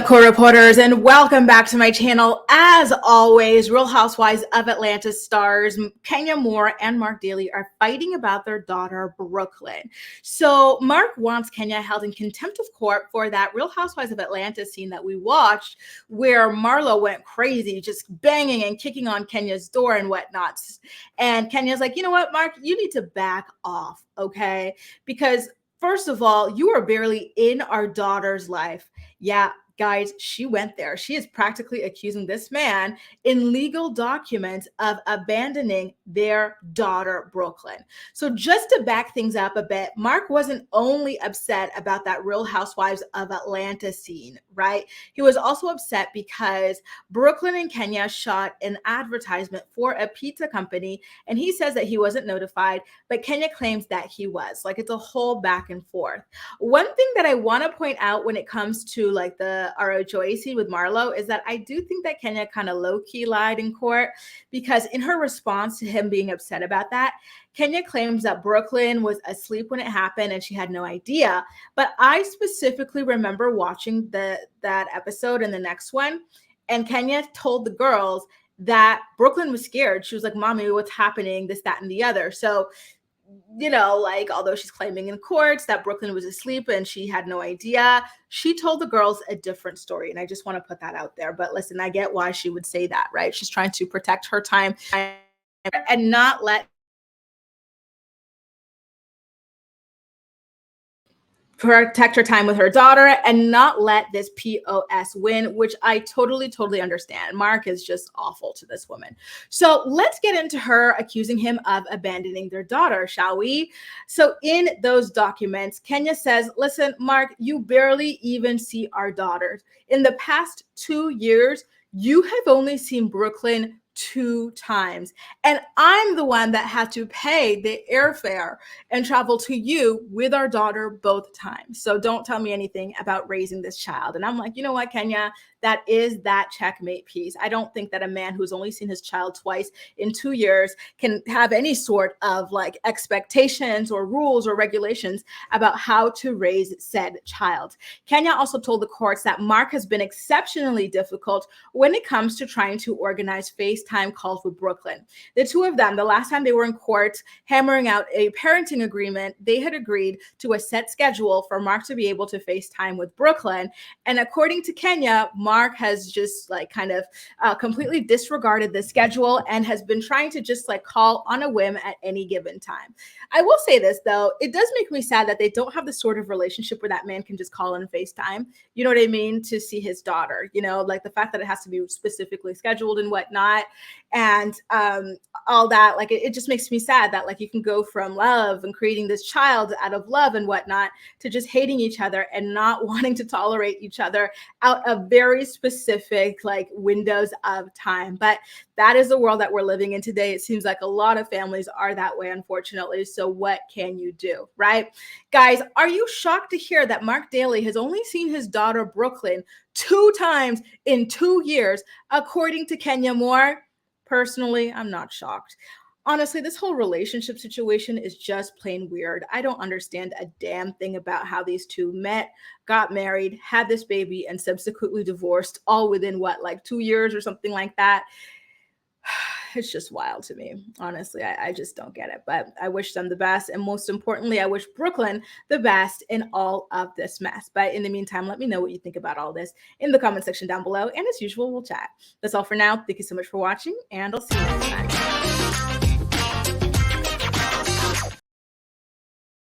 up, co-reporters, and welcome back to my channel. As always, Real Housewives of Atlanta stars Kenya Moore and Marc Daly are fighting about their daughter, Brooklyn. So Marc wants Kenya held in contempt of court for that Real Housewives of Atlanta scene that we watched where Marlo went crazy, just banging and kicking on Kenya's door and whatnot. And Kenya's like, you know what, Marc, you need to back off, okay? Because first of all, you are barely in our daughter's life. Yeah, guys, she went there. She is practically accusing this man in legal documents of abandoning their daughter, Brooklyn. So just to back things up a bit, Marc wasn't only upset about that Real Housewives of Atlanta scene, right? He was also upset because Brooklyn and Kenya shot an advertisement for a pizza company, and he says that he wasn't notified, but Kenya claims that he was. Like, it's a whole back and forth. One thing that I want to point out when it comes to like the RHOA scene with Marlo is that I do think that Kenya kind of low-key lied in court, because in her response to him being upset about that, Kenya claims that Brooklyn was asleep when it happened and she had no idea. But I specifically remember watching that episode and the next one, and Kenya told the girls that Brooklyn was scared. She was like, "Mommy, what's happening? This, that, and the other." So, you know, like, although she's claiming in courts that Brooklyn was asleep and she had no idea, she told the girls a different story. And I just want to put that out there. But listen, I get why she would say that, right? She's trying to protect her time and not protect her time with her daughter and not let this POS win, which I totally understand. Marc is just awful to this woman. So let's get into her accusing him of abandoning their daughter, shall we? So in those documents, Kenya says, listen, Marc, you barely even see our daughters. In the past 2 years, you have only seen Brooklyn 2 times. And I'm the one that had to pay the airfare and travel to you with our daughter both times. So don't tell me anything about raising this child. And I'm like, you know what, Kenya, that is that checkmate piece. I don't think that a man who's only seen his child twice in 2 years can have any sort of like expectations or rules or regulations about how to raise said child. Kenya also told the courts that Marc has been exceptionally difficult when it comes to trying to organize FaceTime calls with Brooklyn. The two of them, the last time they were in court hammering out a parenting agreement, they had agreed to a set schedule for Marc to be able to FaceTime with Brooklyn. And according to Kenya, Marc has just like kind of completely disregarded the schedule and has been trying to just like call on a whim at any given time. I will say this though, it does make me sad that they don't have the sort of relationship where that man can just call in FaceTime, you know what I mean, to see his daughter, you know, like the fact that it has to be specifically scheduled and whatnot, and all that, like it just makes me sad that like you can go from love and creating this child out of love and whatnot to just hating each other and not wanting to tolerate each other out of very specific like windows of time. But that is the world that we're living in today. It seems like a lot of families are that way, unfortunately. So what can you do, right? Guys, are you shocked to hear that Marc Daly has only seen his daughter Brooklyn 2 times in 2 years, according to Kenya Moore? Personally, I'm not shocked. Honestly, this whole relationship situation is just plain weird. I don't understand a damn thing about how these two met, got married, had this baby, and subsequently divorced, all within what, like 2 years or something like that. It's just wild to me. Honestly, I just don't get it. But I wish them the best. And most importantly, I wish Brooklyn the best in all of this mess. But in the meantime, let me know what you think about all this in the comment section down below. And as usual, we'll chat. That's all for now. Thank you so much for watching, and I'll see you next time.